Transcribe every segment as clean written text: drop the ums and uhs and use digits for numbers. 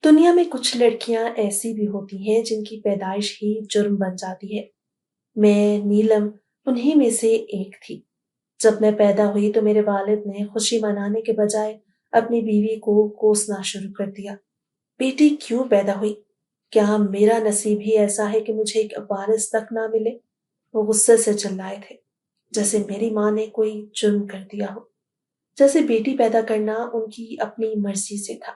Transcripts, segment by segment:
دنیا میں کچھ لڑکیاں ایسی بھی ہوتی ہیں جن کی پیدائش ہی جرم بن جاتی ہے۔ میں نیلم انہی میں سے ایک تھی۔ جب میں پیدا ہوئی تو میرے والد نے خوشی منانے کے بجائے اپنی بیوی کو کوسنا شروع کر دیا۔ بیٹی کیوں پیدا ہوئی؟ کیا میرا نصیب ہی ایسا ہے کہ مجھے ایک وارث تک نہ ملے؟ وہ غصے سے چلائے تھے، جیسے میری ماں نے کوئی جرم کر دیا ہو، جیسے بیٹی پیدا کرنا ان کی اپنی مرضی سے تھا،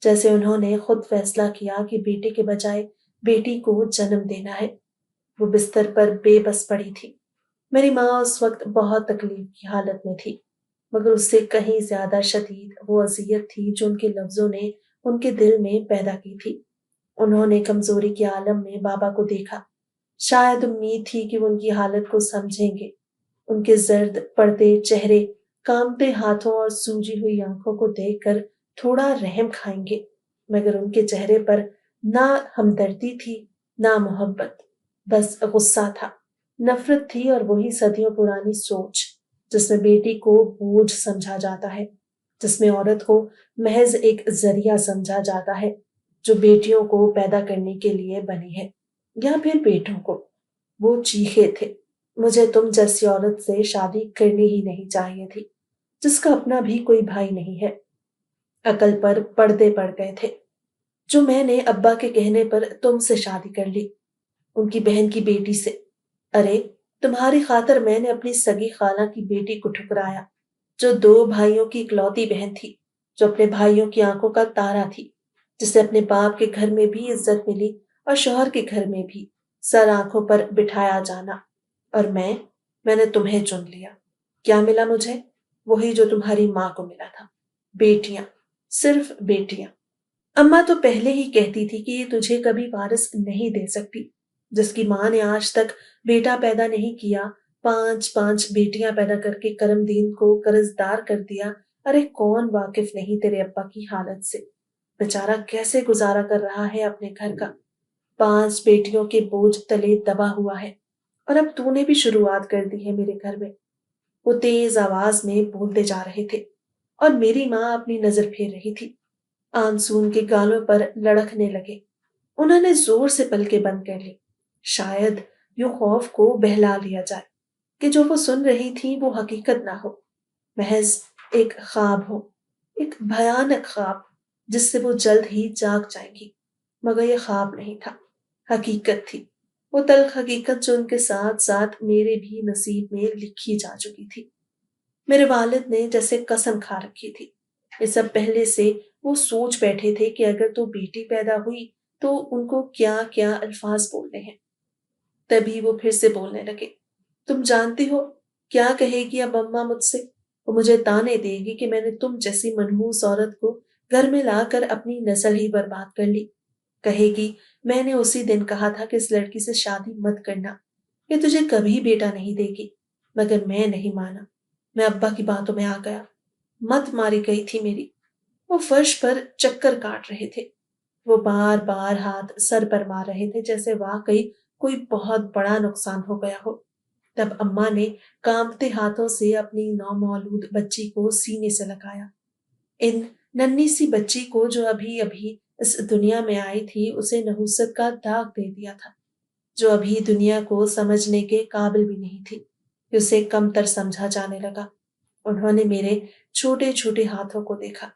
جیسے انہوں نے خود فیصلہ کیا کہ بیٹے کے بجائے بیٹی کو جنم دینا ہے۔ وہ بستر پر بے بس پڑی تھی۔ میری ماں اس وقت بہت تکلیف کی حالت میں تھی، مگر اس سے کہیں زیادہ شدید وہ اذیت تھی جو ان کے لفظوں نے ان کے دل میں پیدا کی تھی۔ انہوں نے کمزوری کے عالم میں بابا کو دیکھا۔ شاید امید تھی کہ وہ ان کی حالت کو سمجھیں گے، ان کے زرد پڑتے چہرے، کانپتے ہاتھوں اور سوجی ہوئی آنکھوں کو دیکھ کر تھوڑا رحم کھائیں گے، مگر ان کے چہرے پر نہ ہمدردی تھی نہ محبت، بس غصہ تھا، نفرت تھی، اور وہی صدیوں پرانی سوچ جس میں بیٹی کو بوجھ سمجھا جاتا ہے، جس میں عورت کو محض ایک ذریعہ سمجھا جاتا ہے جو بیٹیوں کو پیدا کرنے کے لیے بنی ہے، یا پھر بیٹوں کو۔ وہ چیخے تھے، مجھے تم جیسی عورت سے شادی کرنی ہی نہیں چاہیے تھی، جس کا اپنا بھی کوئی بھائی نہیں ہے۔ عقل پر پردے پڑ گئے تھے جو میں نے ابا کے کہنے پر تم سے شادی کر لی، ان کی بہن کی بیٹی سے۔ ارے تمہاری خاطر میں نے اپنی سگی خالہ کی بیٹی کو ٹھکرایا، جو دو بھائیوں کی اکلوتی بہن تھی، جو اپنے بھائیوں کی آنکھوں کا تارا تھی، جسے اپنے باپ کے گھر میں بھی عزت ملی اور شوہر کے گھر میں بھی سر آنکھوں پر بٹھایا جانا، اور میں نے تمہیں چن لیا۔ کیا ملا مجھے؟ وہی جو تمہاری ماں کو ملا تھا، بیٹیاں، صرف بیٹیاں۔ اماں تو پہلے ہی کہتی تھی کہ یہ تجھے کبھی وارث نہیں دے سکتی۔ جس کی ماں نے آج تک بیٹا پیدا نہیں کیا، 5 بیٹیاں پیدا کر کے کرم دین کو قرضدار کر دیا۔ ارے کون واقف نہیں تیرے ابا کی حالت سے؟ بیچارہ کیسے گزارا کر رہا ہے اپنے گھر کا، 5 بیٹیوں کے بوجھ تلے دبا ہوا ہے، اور اب تو نے بھی شروعات کر دی ہے میرے گھر میں۔ وہ تیز آواز میں بولتے جا رہے تھے، اور میری ماں اپنی نظر پھیر رہی تھی۔ آنسو ان کے گالوں پر لڑکنے لگے۔ انہوں نے زور سے پلکیں بند کر لی، شاید یوں خوف کو بہلا لیا جائے کہ جو وہ سن رہی تھی وہ حقیقت نہ ہو، محض ایک خواب ہو، ایک بھیانک خواب جس سے وہ جلد ہی جاگ جائیں گی۔ مگر یہ خواب نہیں تھا، حقیقت تھی، وہ تلخ حقیقت جو ان کے ساتھ ساتھ میرے بھی نصیب میں لکھی جا چکی تھی۔ میرے والد نے جیسے قسم کھا رکھی تھی، یہ سب پہلے سے وہ سوچ بیٹھے تھے کہ اگر تو بیٹی پیدا ہوئی تو ان کو کیا کیا الفاظ بولنے ہیں۔ تبھی وہ پھر سے بولنے لگے، تم جانتی ہو کیا کہے گی اب اماں مجھ سے؟ وہ مجھے تانے دے گی کہ میں نے تم جیسی منحوس عورت کو گھر میں لا کر اپنی نسل ہی برباد کر لی۔ کہے گی میں نے اسی دن کہا تھا کہ اس لڑکی سے شادی مت کرنا، یہ تجھے کبھی بیٹا نہیں دے گی، مگر میں نہیں مانا، میں ابا کی باتوں میں آ گیا، مت ماری گئی تھی میری۔ وہ فرش پر چکر کاٹ رہے تھے، وہ بار بار ہاتھ سر پر مار رہے تھے جیسے واقعی کوئی بہت بڑا نقصان ہو گیا ہو۔ تب اماں نے کانپتے ہاتھوں سے اپنی نومولود بچی کو سینے سے لگایا۔ ان ننھی سی بچی کو جو ابھی ابھی اس دنیا میں آئی تھی، اسے نحوست کا داغ دے دیا تھا، جو ابھی دنیا کو سمجھنے کے قابل بھی نہیں تھی، کہ اسے کم تر سمجھا جانے لگا۔ انہوں نے میرے چھوٹے چھوٹے ہاتھوں کو دیکھا،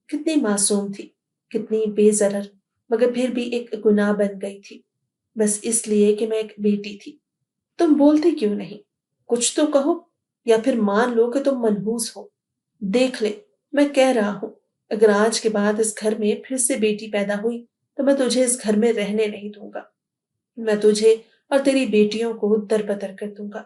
کتنی معصوم تھی، کتنی بے ضرر، مگر پھر بھی ایک گناہ بن گئی تھی، بس اس لیے کہ میں ایک بیٹی تھی۔ تم بولتے کیوں نہیں؟ کچھ تو کہو، یا پھر مان لو کہ تم منحوس ہو۔ دیکھ لے، میں کہہ رہا ہوں، اگر آج کے بعد اس گھر میں پھر سے بیٹی پیدا ہوئی تو میں تجھے اس گھر میں رہنے نہیں دوں گا، میں تجھے اور تیری بیٹیوں کو دربدر کر دوں گا۔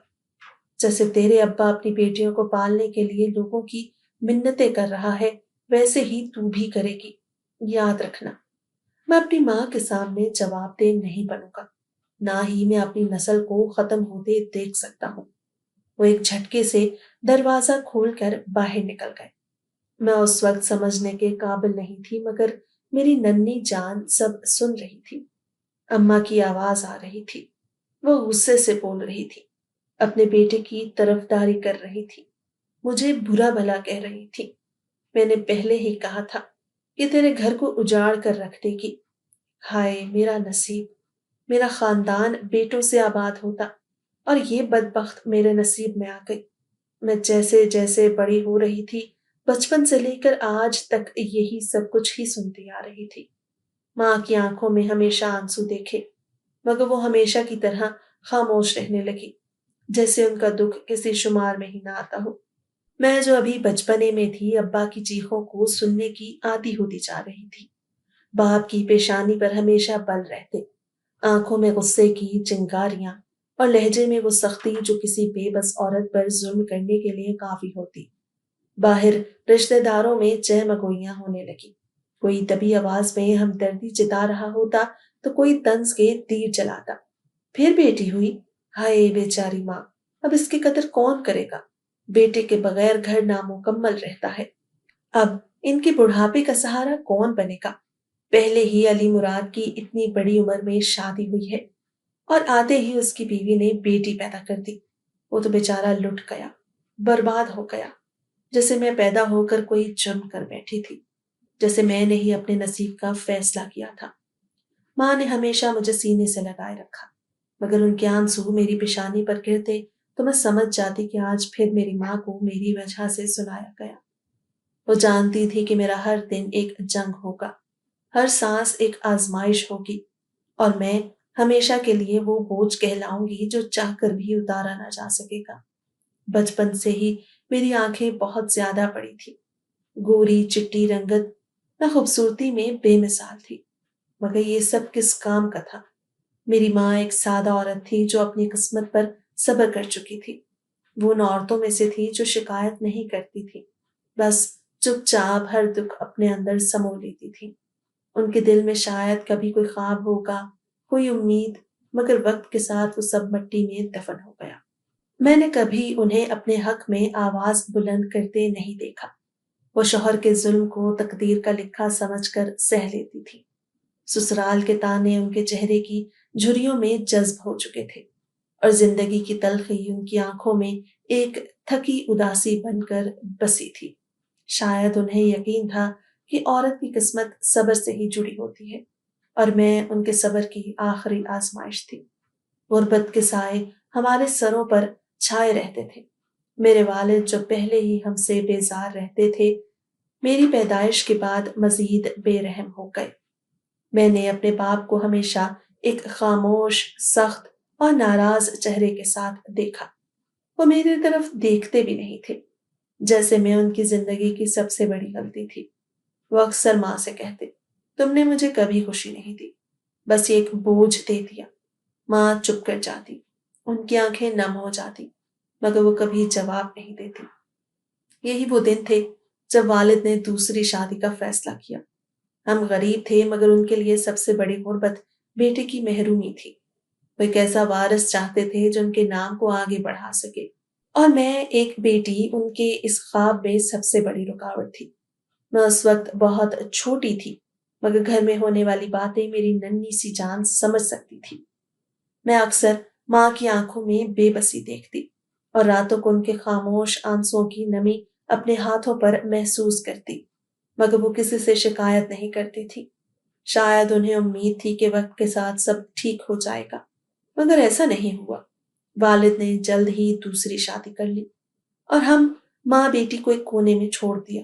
جیسے تیرے ابا اپنی بیٹیوں کو پالنے کے لیے لوگوں کی منتیں کر رہا ہے، ویسے ہی تو بھی کرے گی، یاد رکھنا۔ میں اپنی ماں کے سامنے جواب دہ نہیں بنوں گا، نہ ہی میں اپنی نسل کو ختم ہوتے دیکھ سکتا ہوں۔ وہ ایک جھٹکے سے دروازہ کھول کر باہر نکل گئے۔ میں اس وقت سمجھنے کے قابل نہیں تھی، مگر میری ننھی جان سب سن رہی تھی۔ اماں کی آواز آ رہی تھی، وہ غصے سے بول رہی تھی، اپنے بیٹے کی طرفداری کر رہی تھی، مجھے برا بھلا کہہ رہی تھی۔ میں نے پہلے ہی کہا تھا یہ تیرے گھر کو اجاڑ کر رکھ دے گی۔ ہائے میرا نصیب، میرا خاندان بیٹوں سے آباد ہوتا، اور یہ بدبخت میرے نصیب میں آ گئی۔ میں جیسے جیسے بڑی ہو رہی تھی، بچپن سے لے کر آج تک یہی سب کچھ ہی سنتی آ رہی تھی۔ ماں کی آنکھوں میں ہمیشہ آنسو دیکھے، مگر وہ ہمیشہ کی طرح خاموش رہنے لگی، جیسے ان کا دکھ کسی شمار میں ہی نہ آتا ہو۔ میں جو ابھی بچپنے میں تھی، ابا کی چیخوں کو سننے کی عادی ہوتی جا رہی تھی۔ باپ کی پیشانی پر ہمیشہ بل رہتے، آنکھوں میں غصے کی چنگاریاں، اور لہجے میں وہ سختی جو کسی بے بس عورت پر ظلم کرنے کے لیے کافی ہوتی۔ باہر رشتہ داروں میں چہمگوئیاں ہونے لگی، کوئی دبی آواز میں ہمدردی جتا رہا ہوتا تو کوئی طنز کے تیر چلاتا۔ پھر بیٹی ہوئی، ہائے بیچاری ماں، اب اس کی قدر کون کرے گا؟ بیٹے کے بغیر گھر نامکمل رہتا ہے، اب ان کے بڑھاپے کا سہارا کون بنے گا؟ پہلے ہی علی مراد کی اتنی بڑی عمر میں شادی ہوئی ہے، اور آتے ہی اس کی بیوی نے بیٹی پیدا کر دی۔ وہ تو بیچارہ لٹ گیا، برباد ہو گیا، جیسے میں پیدا ہو کر کوئی جرم کر بیٹھی تھی، جیسے میں نے ہی اپنے نصیب کا فیصلہ کیا تھا۔ ماں نے ہمیشہ مجھے سینے سے لگائے رکھا، مگر ان کے آنسو میری پیشانی پر گرتے تو میں سمجھ جاتی کہ آج پھر میری ماں کو میری وجہ سے سنایا گیا۔ وہ جانتی تھی کہ میرا ہر دن ایک جنگ ہوگا، ہر سانس ایک آزمائش ہوگی، اور میں ہمیشہ کے لیے وہ بوجھ کہلاؤں گی جو چاہ کر بھی اتارا نہ جا سکے گا۔ بچپن سے ہی میری آنکھیں بہت زیادہ بڑی تھی، گوری چٹی رنگت نہ خوبصورتی میں بے مثال تھی، مگر یہ سب کس کام کا تھا؟ میری ماں ایک سادہ عورت تھی جو اپنی قسمت پر صبر کر چکی تھی۔ وہ ان عورتوں میں سے تھی جو شکایت نہیں کرتی تھی، بس چپ چاپ ہر دکھ اپنے اندر سمو لیتی تھی۔ ان کے دل میں شاید کبھی کوئی خواب ہوگا، کوئی امید، مگر وقت کے ساتھ وہ سب مٹی میں دفن ہو گیا۔ میں نے کبھی انہیں اپنے حق میں آواز بلند کرتے نہیں دیکھا۔ وہ شوہر کے ظلم کو تقدیر کا لکھا سمجھ کر سہ لیتی تھی۔ سسرال کے تانے ان کے چہرے کی جھریوں میں جذب ہو چکے تھے، اور زندگی کی تلخی ان کی آنکھوں میں ایک تھکی اداسی بن کر بسی تھی۔ شاید انہیں یقین تھا کہ عورت کی قسمت صبر سے ہی جڑی ہوتی ہے، اور میں ان کے صبر کی آخری آزمائش تھی۔ غربت کے سائے ہمارے سروں پر چھائے رہتے تھے۔ میرے والد جو پہلے ہی ہم سے بیزار رہتے تھے، میری پیدائش کے بعد مزید بے رحم ہو گئے۔ میں نے اپنے باپ کو ہمیشہ ایک خاموش، سخت اور ناراض چہرے کے ساتھ دیکھا۔ وہ میری طرف دیکھتے بھی نہیں تھے، جیسے میں ان کی زندگی کی سب سے بڑی غلطی تھی۔ وہ اکثر ماں سے کہتے، تم نے مجھے کبھی خوشی نہیں دی، بس ایک بوجھ دے دیا۔ ماں چپ کر جاتی، ان کی آنکھیں نم ہو جاتی، مگر وہ کبھی جواب نہیں دیتی۔ یہی وہ دن تھے جب والد نے دوسری شادی کا فیصلہ کیا۔ ہم غریب تھے، مگر ان کے لیے سب سے بڑی غربت بیٹے کی محرومی تھی۔ وہ ایک ایسا وارث چاہتے تھے جو ان کے نام کو آگے بڑھا سکے، اور میں ایک بیٹی ان کے اس خواب میں سب سے بڑی رکاوٹ تھی۔ میں اس وقت بہت چھوٹی تھی، مگر گھر میں ہونے والی باتیں میری ننھی سی جان سمجھ سکتی تھی۔ میں اکثر ماں کی آنکھوں میں بے بسی دیکھتی، اور راتوں کو ان کے خاموش آنسوؤں کی نمی اپنے ہاتھوں پر محسوس کرتی، مگر وہ کسی سے شکایت نہیں کرتی تھی۔ شاید انہیں امید تھی کہ وقت کے ساتھ سب ٹھیک ہو جائے گا، مگر ایسا نہیں ہوا۔ والد نے جلد ہی دوسری شادی کر لی، اور ہم ماں بیٹی کو ایک کونے میں چھوڑ دیا،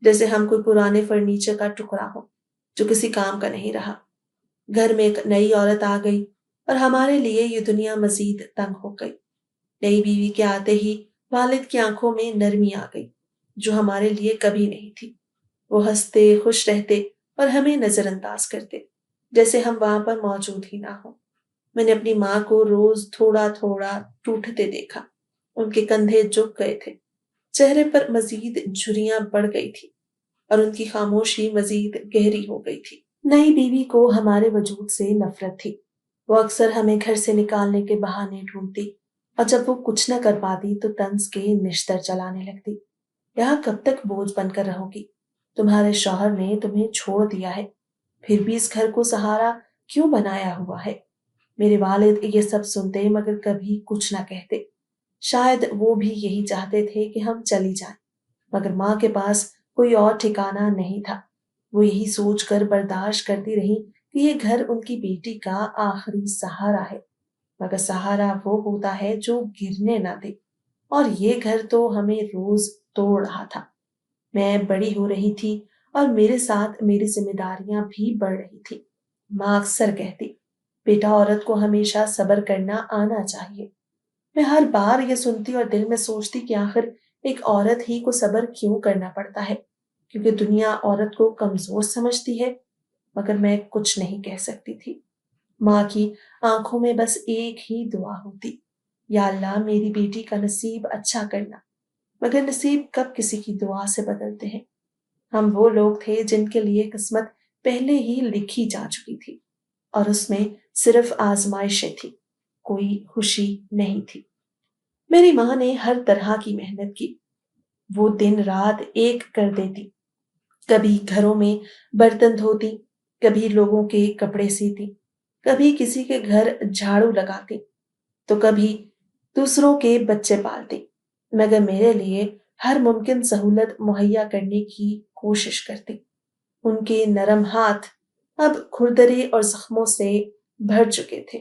جیسے ہم کوئی پرانے فرنیچر کا ٹکڑا ہو جو کسی کام کا نہیں رہا۔ گھر میں ایک نئی عورت آ گئی، اور ہمارے لیے یہ دنیا مزید تنگ ہو گئی۔ نئی بیوی کے آتے ہی والد کی آنکھوں میں نرمی آ گئی، جو ہمارے لیے کبھی نہیں تھی۔ وہ ہنستے، خوش رہتے، اور ہمیں نظر انداز کرتے، جیسے ہم وہاں پر موجود ہی نہ ہوں۔ میں نے اپنی ماں کو روز تھوڑا تھوڑا ٹوٹتے دیکھا، ان کے کندھے جھک گئے تھے، چہرے پر مزید جھریاں بڑھ گئی تھی، اور ان کی خاموشی مزید گہری ہو گئی تھی۔ نئی بیوی کو ہمارے وجود سے نفرت تھی۔ وہ اکثر ہمیں گھر سے نکالنے کے بہانے ڈھونڈتی، اور جب وہ کچھ نہ کر پاتی تو طنز کے نشتر چلانے لگتی۔ یہاں کب تک بوجھ بن کر رہو گی؟ تمہارے شوہر نے تمہیں چھوڑ دیا ہے، پھر بھی اس گھر کو سہارا کیوں بنایا ہوا ہے؟ میرے والد یہ سب سنتے مگر کبھی کچھ نہ کہتے۔ شاید وہ بھی یہی چاہتے تھے کہ ہم چلی جائیں، مگر ماں کے پاس کوئی اور ٹھکانہ نہیں تھا۔ وہ یہی سوچ کر برداشت کرتی رہی کہ یہ گھر ان کی بیٹی کا آخری سہارا ہے، مگر سہارا وہ ہوتا ہے جو گرنے نہ دے، اور یہ گھر تو ہمیں روز توڑ رہا تھا۔ میں بڑی ہو رہی تھی اور میرے ساتھ میری ذمہ داریاں بھی بڑھ رہی تھی۔ ماں اکثر کہتی، بیٹا عورت کو ہمیشہ صبر کرنا آنا چاہیے۔ میں ہر بار یہ سنتی اور دل میں سوچتی کہ آخر ایک عورت ہی کو صبر کیوں کرنا پڑتا ہے، کیونکہ دنیا عورت کو کمزور سمجھتی ہے، مگر میں کچھ نہیں کہہ سکتی تھی۔ ماں کی آنکھوں میں بس ایک ہی دعا ہوتی، یا اللہ میری بیٹی کا نصیب اچھا کرنا، مگر نصیب کب کسی کی دعا سے بدلتے ہیں؟ ہم وہ لوگ تھے جن کے لیے قسمت پہلے ہی لکھی جا چکی تھی، اور اس میں صرف آزمائشیں تھی، کوئی خوشی نہیں تھی۔ میری ماں نے ہر طرح کی محنت کی، وہ دن رات ایک کر دیتی، کبھی گھروں میں برتن دھوتی، کبھی لوگوں کے کپڑے سیتی، کبھی کسی کے گھر جھاڑو لگاتی، تو کبھی دوسروں کے بچے پالتی، مگر میرے لیے ہر ممکن سہولت مہیا کرنے کی کوشش کرتی۔ ان کے نرم ہاتھ اب کھردرے اور زخموں سے بھر چکے تھے،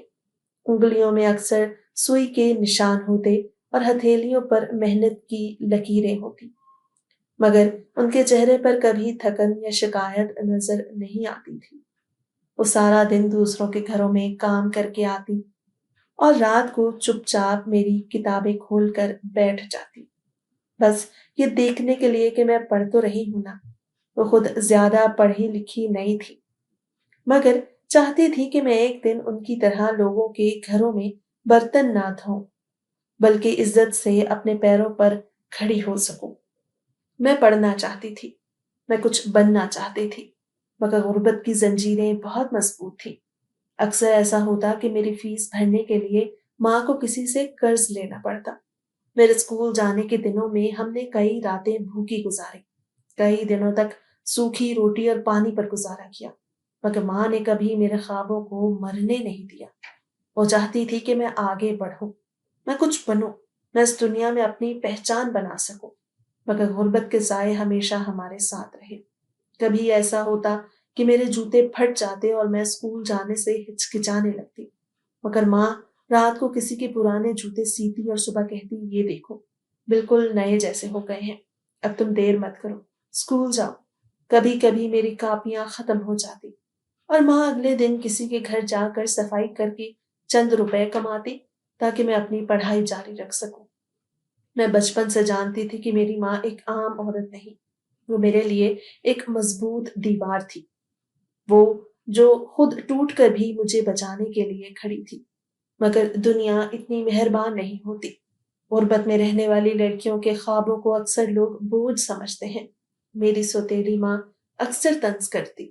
انگلیوں میں اکثر سوئی کے نشان ہوتے اور ہتھیلیوں پر محنت کی لکیریں ہوتی، مگر ان کے چہرے پر کبھی تھکن یا شکایت نظر نہیں آتی تھی۔ وہ سارا دن دوسروں کے گھروں میں کام کر کے آتی اور رات کو چپ چاپ میری کتابیں کھول کر بیٹھ جاتی، بس یہ دیکھنے کے لیے کہ میں پڑھ تو رہی ہوں نا۔ وہ خود زیادہ پڑھی لکھی نہیں تھی، مگر چاہتی تھی کہ میں ایک دن ان کی طرح لوگوں کے گھروں میں برتن نہ دھوؤں، بلکہ عزت سے اپنے پیروں پر کھڑی ہو سکوں۔ میں پڑھنا چاہتی تھی، میں کچھ بننا چاہتی تھی، مگر غربت کی زنجیریں بہت مضبوط تھیں۔ اکثر ایسا ہوتا کہ میری فیس بھرنے کے لیے ماں کو کسی سے قرض لینا پڑتا۔ میرے اسکول جانے کے دنوں میں ہم نے کئی راتیں بھوکی گزاری، کئی دنوں تک سوکھی روٹی اور پانی پر گزارا کیا، مگر ماں نے کبھی میرے خوابوں کو مرنے نہیں دیا۔ وہ چاہتی تھی کہ میں آگے بڑھوں، میں کچھ بنوں، میں اس دنیا میں اپنی پہچان بنا سکوں، مگر غربت کے سائے ہمیشہ ہمارے ساتھ رہے۔ کبھی ایسا ہوتا کہ میرے جوتے پھٹ جاتے اور میں اسکول جانے سے ہچکچانے لگتی، مگر ماں رات کو کسی کے پرانے جوتے سیتی اور صبح کہتی، یہ دیکھو بالکل نئے جیسے ہو گئے ہیں، اب تم دیر مت کرو، اسکول جاؤ۔ کبھی کبھی میری کاپیاں ختم ہو جاتی اور ماں اگلے دن کسی کے گھر جا کر صفائی کر کے چند روپے کماتی تاکہ میں اپنی پڑھائی جاری رکھ سکوں۔ میں بچپن سے جانتی تھی کہ میری ماں ایک عام عورت نہیں، وہ میرے لیے ایک مضبوط دیوار تھی، وہ جو خود ٹوٹ کر بھی مجھے بچانے کے لیے کھڑی تھی۔ مگر دنیا اتنی مہربان نہیں ہوتی۔ غربت میں رہنے والی لڑکیوں کے خوابوں کو اکثر لوگ بوجھ سمجھتے ہیں۔ میری سوتیلی ماں اکثر طنز کرتی،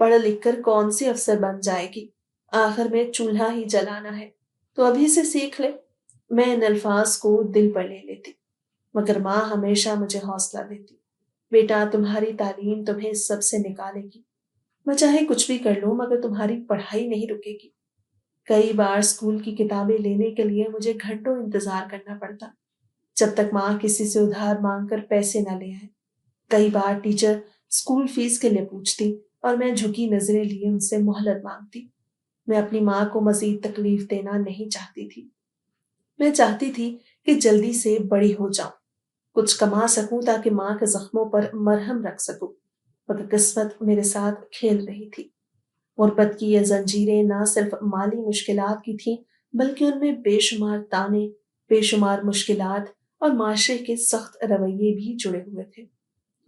پڑھ لکھ کر کون سی افسر بن جائے گی، آخر میں چولہا ہی جلانا ہے، تو ابھی سے سیکھ لے۔ میں ان الفاظ کو دل پر لے لیتی، مگر ماں ہمیشہ مجھے حوصلہ دیتی، بیٹا تمہاری تعلیم تمہیں اس سب سے نکالے گی، میں چاہے کچھ بھی کر لوں مگر تمہاری پڑھائی نہیں رکے گی۔ کئی بار اسکول کی کتابیں لینے کے لیے مجھے گھنٹوں انتظار کرنا پڑتا، جب تک ماں کسی سے ادھار مانگ کر پیسے نہ لے آئے۔ کئی بار ٹیچر اسکول فیس کے لیے پوچھتی اور میں جھکی نظریں لیے ان سے مہلت مانگتی۔ میں اپنی ماں کو مزید تکلیف دینا نہیں چاہتی تھی، میں چاہتی تھی کہ جلدی سے بڑی ہو جاؤں، کچھ کما سکوں تاکہ ماں کے زخموں پر مرہم رکھ سکوں، مگر قسمت میرے ساتھ کھیل رہی تھی۔ غربت کی یہ زنجیریں نہ صرف مالی مشکلات کی تھیں، بلکہ ان میں بے شمار تانے، بے شمار مشکلات اور معاشرے کے سخت رویے بھی جڑے ہوئے تھے۔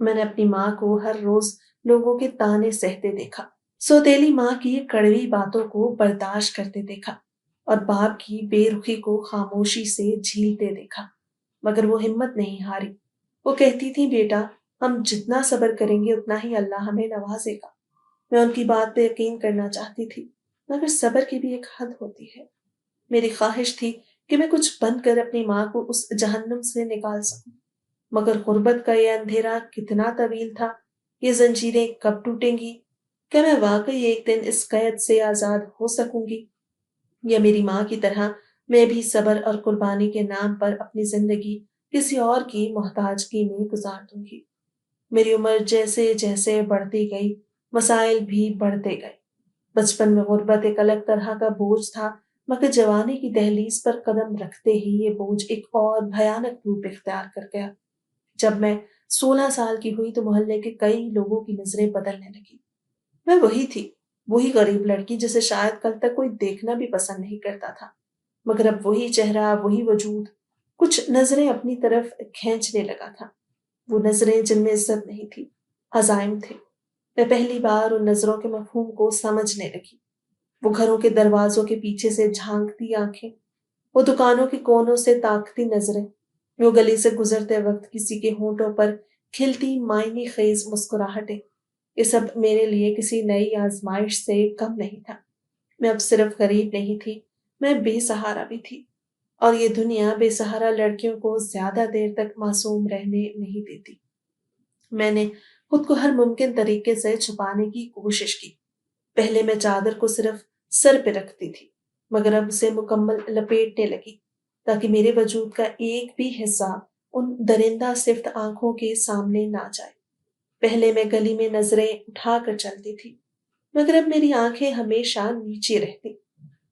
میں نے اپنی ماں کو ہر روز لوگوں کے تانے سہتے دیکھا، سوتیلی ماں کی کڑوی باتوں کو برداشت کرتے دیکھا، اور باپ کی بے رخی کو خاموشی سے جھیلتے دیکھا، مگر وہ ہمت نہیں ہاری۔ وہ کہتی تھی، بیٹا ہم جتنا صبر کریں گے اتنا ہی اللہ ہمیں نوازے گا۔ میں ان کی بات پہ یقین کرنا چاہتی تھی، مگر صبر کی بھی ایک حد ہوتی ہے۔ میری خواہش تھی کہ میں کچھ بن کر اپنی ماں کو اس جہنم سے نکال سکوں، مگر غربت کا یہ اندھیرا کتنا طویل تھا، یہ زنجیریں کب ٹوٹیں گی؟ کیا میں واقعی ایک دن اس قید سے آزاد ہو سکوں گی، یا میری ماں کی طرح میں بھی صبر اور قربانی کے نام پر اپنی زندگی کسی اور کی محتاجگی میں گزار دوں گی؟ میری عمر جیسے جیسے بڑھتی گئی مسائل بھی بڑھتے گئے۔ بچپن میں غربت ایک الگ طرح کا بوجھ تھا، مگر جوانی کی دہلیز پر قدم رکھتے ہی یہ بوجھ ایک اور بھیانک روپ اختیار کر گیا۔ جب میں 16 سال کی ہوئی تو محلے کے کئی لوگوں کی نظریں بدلنے لگی۔ میں وہی تھی، وہی غریب لڑکی جسے شاید کل تک کوئی دیکھنا بھی پسند نہیں کرتا تھا، مگر اب وہی چہرہ، وہی وجود، کچھ نظریں اپنی طرف کھینچنے لگا تھا۔ وہ نظریں جن میں عزت نہیں تھی، عزائم تھے۔ میں پہلی بار ان نظروں کے مفہوم کو سمجھنے لگی۔ وہ گھروں کے دروازوں کے پیچھے سے جھانکتی آنکھیں، وہ دکانوں کے کونوں سے تاکتی نظریں، وہ گلی سے گزرتے وقت کسی کے ہونٹوں پر کھلتی معنی خیز مسکراہٹیں، یہ سب میرے لیے کسی نئی آزمائش سے کم نہیں تھا۔ میں اب صرف غریب نہیں تھی، میں بے سہارا بھی تھی، اور یہ دنیا بے سہارا لڑکیوں کو زیادہ دیر تک معصوم رہنے نہیں دیتی۔ میں نے خود کو ہر ممکن طریقے سے چھپانے کی کوشش کی۔ پہلے میں چادر کو صرف سر پہ رکھتی تھی، مگر اب اسے مکمل لپیٹنے لگی تاکہ میرے وجود کا ایک بھی حصہ ان درندہ صفت آنکھوں کے سامنے نہ جائے۔ پہلے میں گلی میں نظریں اٹھا کر چلتی تھی، مگر اب میری آنکھیں ہمیشہ نیچے رہتی۔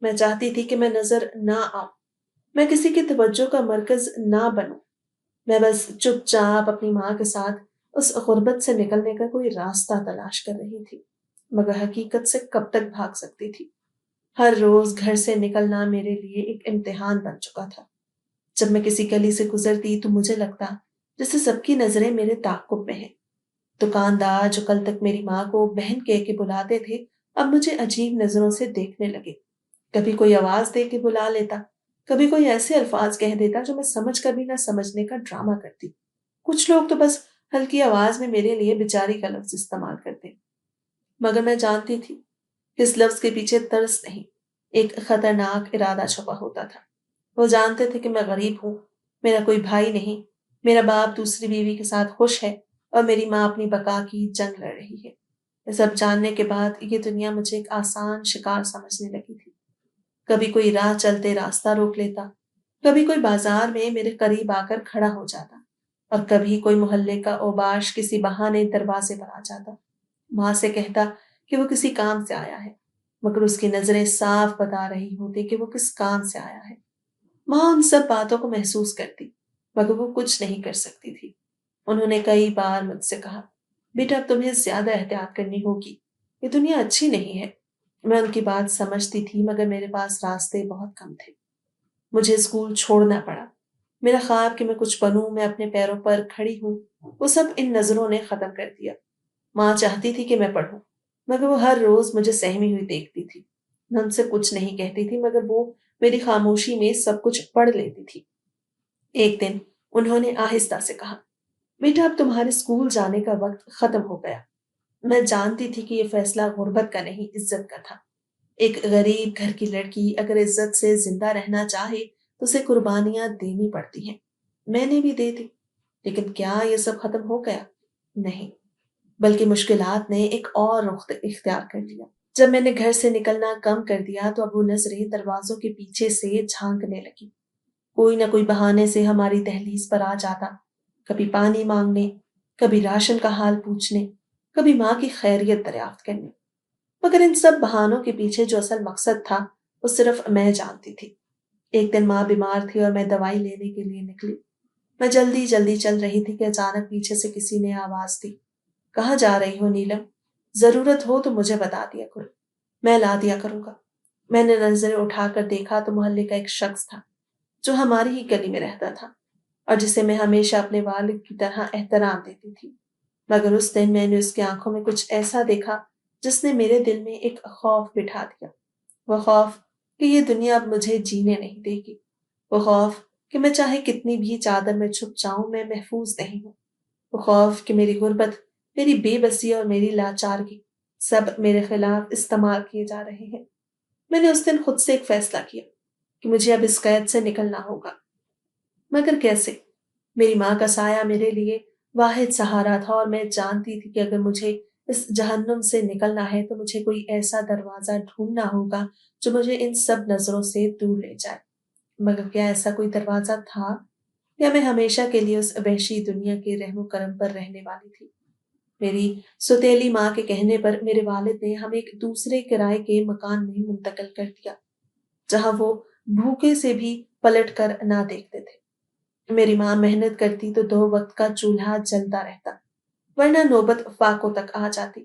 میں چاہتی تھی کہ میں نظر نہ آؤں، میں کسی کی توجہ کا مرکز نہ بنوں۔ میں بس چپ چاپ اپنی ماں کے ساتھ اس غربت سے نکلنے کا کوئی راستہ تلاش کر رہی تھی، مگر حقیقت سے کب تک بھاگ سکتی تھی؟ ہر روز گھر سے نکلنا میرے لیے ایک امتحان بن چکا تھا۔ جب میں کسی گلی سے گزرتی تو مجھے لگتا جیسے سب کی نظریں میرے تعاقب میں ہیں۔ دکاندار جو کل تک میری ماں کو بہن کہہ کے بلاتے تھے، اب مجھے عجیب نظروں سے دیکھنے لگے۔ کبھی کوئی آواز دے کے بلا لیتا، کبھی کوئی ایسے الفاظ کہہ دیتا جو میں سمجھ کر بھی نہ سمجھنے کا ڈرامہ کرتی۔ کچھ لوگ تو بس ہلکی آواز میں میرے لیے بیچاری کا لفظ استعمال کرتے، مگر میں جانتی تھی کہ اس لفظ کے پیچھے ترس نہیں، ایک خطرناک ارادہ چھپا ہوتا تھا۔ وہ جانتے تھے کہ میں غریب ہوں، میرا کوئی بھائی نہیں، میرا باپ دوسری بیوی کے ساتھ خوش ہے، اور میری ماں اپنی بقا کی جنگ لڑ رہی ہے۔ یہ سب جاننے کے بعد یہ دنیا مجھے ایک آسان شکار سمجھنے لگی تھی۔ کبھی کوئی راہ چلتے راستہ روک لیتا، کبھی کوئی بازار میں میرے قریب آ کر کھڑا ہو جاتا، اور کبھی کوئی محلے کا اوباش کسی بہانے دروازے پر آ جاتا۔ ماں سے کہتا کہ وہ کسی کام سے آیا ہے، مگر اس کی نظریں صاف بتا رہی ہوتی کہ وہ کس کام سے آیا ہے۔ ماں ان سب باتوں کو محسوس کرتی، مگر وہ کچھ نہیں کر سکتی تھی۔ انہوں نے کئی بار مجھ سے کہا، بیٹا اب تمہیں زیادہ احتیاط کرنی ہوگی، یہ دنیا اچھی نہیں ہے۔ میں ان کی بات سمجھتی تھی، مگر میرے پاس راستے بہت کم تھے۔ مجھے اسکول چھوڑنا پڑا۔ میرا خواب کہ میں کچھ بنوں، میں اپنے پیروں پر کھڑی ہوں، وہ سب ان نظروں نے ختم کر دیا۔ ماں چاہتی تھی کہ میں پڑھوں، مگر وہ ہر روز مجھے سہمی ہوئی دیکھتی تھی۔ میں ان سے کچھ نہیں کہتی تھی، مگر وہ میری خاموشی میں سب کچھ پڑھ لیتی تھی۔ ایک دن انہوں نے آہستہ سے کہا، بیٹا اب تمہارے اسکول جانے کا وقت ختم ہو گیا۔ میں جانتی تھی کہ یہ فیصلہ غربت کا نہیں، عزت کا تھا۔ ایک غریب گھر کی لڑکی اگر عزت سے زندہ رہنا چاہے تو اسے قربانیاں دینی پڑتی ہیں۔ میں نے بھی دے دی، لیکن کیا یہ سب ختم ہو گیا؟ نہیں، بلکہ مشکلات نے ایک اور رخ اختیار کر لیا۔ جب میں نے گھر سے نکلنا کم کر دیا تو اب وہ نظریں دروازوں کے پیچھے سے جھانکنے لگی۔ کوئی نہ کوئی بہانے سے ہماری دہلیز پر آ جاتا، کبھی پانی مانگنے، کبھی راشن کا حال پوچھنے، کبھی ماں کی خیریت دریافت کرنے۔ مگر ان سب بہانوں کے پیچھے جو اصل مقصد تھا وہ صرف میں جانتی تھی۔ ایک دن ماں بیمار تھی اور میں دوائی لینے کے لیے نکلی۔ میں جلدی جلدی چل رہی تھی کہ اچانک پیچھے سے کسی نے آواز دی، کہاں جا رہی ہو نیلم؟ ضرورت ہو تو مجھے بتا دیا کرو، میں لا دیا کروں گا۔ میں نے نظریں اٹھا کر دیکھا تو محلے کا ایک شخص تھا جو ہماری ہی گلی میں رہتا تھا اور جسے میں ہمیشہ اپنے والد کی طرح احترام دیتی تھی، مگر اس دن میں نے اس کی آنکھوں میں کچھ ایسا دیکھا جس نے میرے دل میں ایک خوف بٹھا دیا۔ وہ خوف کہ یہ دنیا اب مجھے جینے نہیں دے گی، وہ خوف کہ میں چاہے کتنی بھی چادر میں چھپ جاؤں میں محفوظ نہیں ہوں، وہ خوف کہ میری غربت، میری بے بسی اور میری لاچارگی سب میرے خلاف استعمال کیے جا رہے ہیں۔ میں نے اس دن خود سے ایک فیصلہ کیا کہ مجھے اب اس قید سے نکلنا ہوگا، مگر کیسے؟ میری ماں کا سایہ میرے لیے واحد سہارا تھا، اور میں جانتی تھی کہ اگر مجھے اس جہنم سے نکلنا ہے تو مجھے کوئی ایسا دروازہ ڈھونڈنا ہوگا جو مجھے ان سب نظروں سے دور لے جائے۔ مگر کیا ایسا کوئی دروازہ تھا، یا میں ہمیشہ کے لیے اس وحشی دنیا کے رحم و کرم پر رہنے والی تھی؟ میری سوتیلی ماں کے کہنے پر میرے والد نے ہمیں ایک دوسرے کرائے کے مکان میں منتقل کر دیا، جہاں وہ بھوکے سے بھی پلٹ کر نہ دیکھتے تھے۔ میری ماں محنت کرتی تو 2 وقت کا چولہا جلتا رہتا، ورنہ نوبت فاقوں تک آ جاتی۔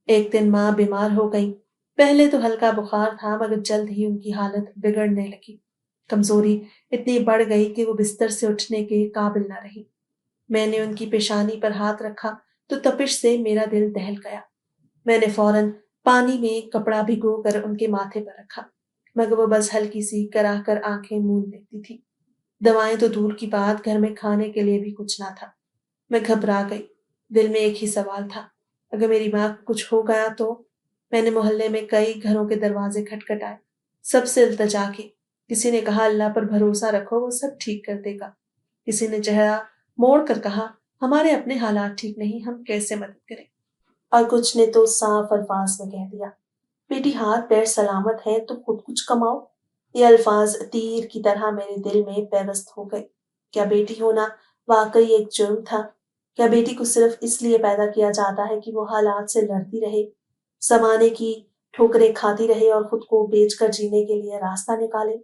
ایک دن ماں بیمار ہو گئی۔ پہلے تو ہلکا بخار تھا، مگر جلد ہی ان کی حالت بگڑنے لگی۔ کمزوری اتنی بڑھ گئی کہ وہ بستر سے اٹھنے کے قابل نہ رہی۔ میں نے ان کی پیشانی پر ہاتھ رکھا تو تپش سے میرا دل دہل گیا۔ میں نے فوراً پانی میں کپڑا بھگو کر ان کے ماتھے پر رکھا، مگر وہ بس ہلکی سی کراہ کر آنکھیں موند لیتی تھی۔ دوائیں تو دور کی بات، گھر میں کھانے کے لیے بھی کچھ نہ تھا۔ میں گھبرا گئی۔ دل میں ایک ہی سوال تھا، اگر میری ماں کو کچھ ہو گیا تو؟ میں نے محلے میں کئی گھروں کے دروازے کھٹکھٹائے، سب سے التجا کی۔ کسی نے کہا اللہ پر بھروسہ رکھو، وہ سب ٹھیک کر دے گا۔ کسی نے چہرہ موڑ کر کہا ہمارے اپنے حالات ٹھیک نہیں، ہم کیسے مدد کریں؟ اور کچھ نے تو صاف الفاظ میں کہہ دیا بیٹی ہاتھ پیر سلامت ہے تو خود کچھ کماؤ۔ یہ الفاظ تیر کی طرح میرے دل میں پیوست ہو گئے۔ کیا بیٹی ہونا واقعی ایک جرم تھا؟ کیا بیٹی کو صرف اس لیے پیدا کیا جاتا ہے کہ وہ حالات سے لڑتی رہے، زمانے کی ٹھوکریں کھاتی رہے اور خود کو بیچ کر جینے کے لیے راستہ نکالے؟